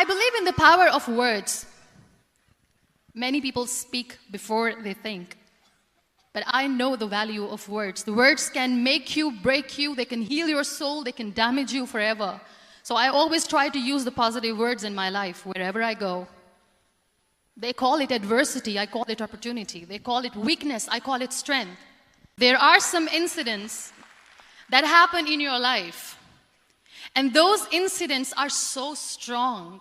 I believe in the power of words. Many people speak before they think. But I know the value of words. The words can make you, break you, they can heal your soul, they can damage you forever. So I always try to use the positive words in my life wherever I go. They call it adversity, I call it opportunity. They call it weakness, I call it strength. There are some incidents that happen in your life, and those incidents are so strong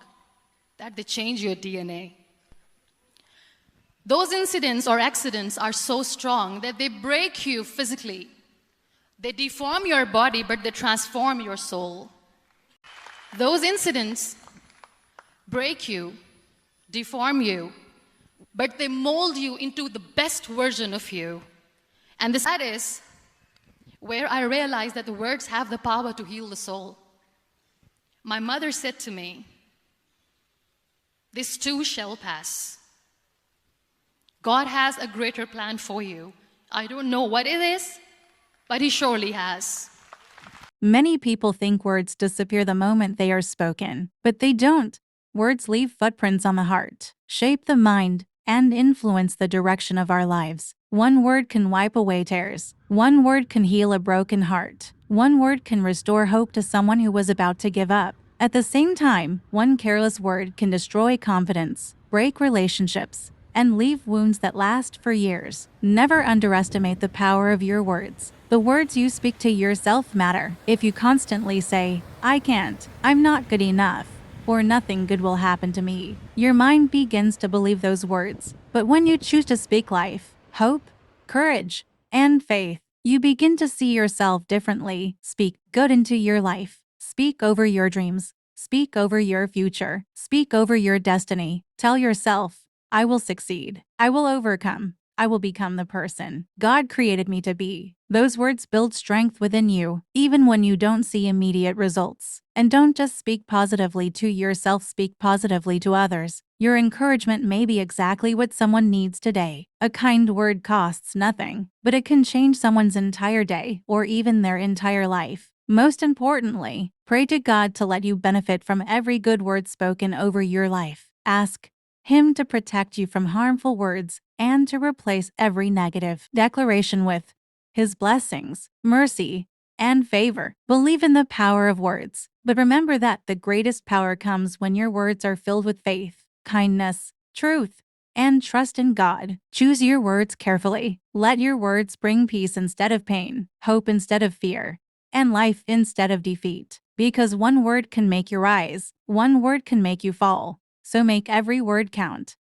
that they change your DNA. Those incidents or accidents are so strong that they break you physically. They deform your body, but they transform your soul. Those incidents break you, deform you, but they mold you into the best version of you. And that is where I realized that the words have the power to heal the soul. My mother said to me, "This too shall pass. God has a greater plan for you. I don't know what it is, but He surely has." Many people think words disappear the moment they are spoken, but they don't. Words leave footprints on the heart, shape the mind, and influence the direction of our lives. One word can wipe away tears. One word can heal a broken heart. One word can restore hope to someone who was about to give up. At the same time, one careless word can destroy confidence, break relationships, and leave wounds that last for years. Never underestimate the power of your words. The words you speak to yourself matter. If you constantly say, "I can't," "I'm not good enough," or "nothing good will happen to me," your mind begins to believe those words. But when you choose to speak life, hope, courage, and faith, you begin to see yourself differently. Speak good into your life. Speak over your dreams. Speak over your future. Speak over your destiny. Tell yourself, "I will succeed. I will overcome. I will become the person God created me to be." Those words build strength within you, even when you don't see immediate results. And don't just speak positively to yourself, speak positively to others. Your encouragement may be exactly what someone needs today. A kind word costs nothing, but it can change someone's entire day or even their entire life. Most importantly, pray to God to let you benefit from every good word spoken over your life. Ask Him to protect you from harmful words and to replace every negative declaration with His blessings, mercy, and favor. Believe in the power of words, but remember that the greatest power comes when your words are filled with faith, kindness, truth, and trust in God. Choose your words carefully. Let your words bring peace instead of pain, hope instead of fear, and life instead of defeat. Because one word can make you rise, one word can make you fall. So make every word count.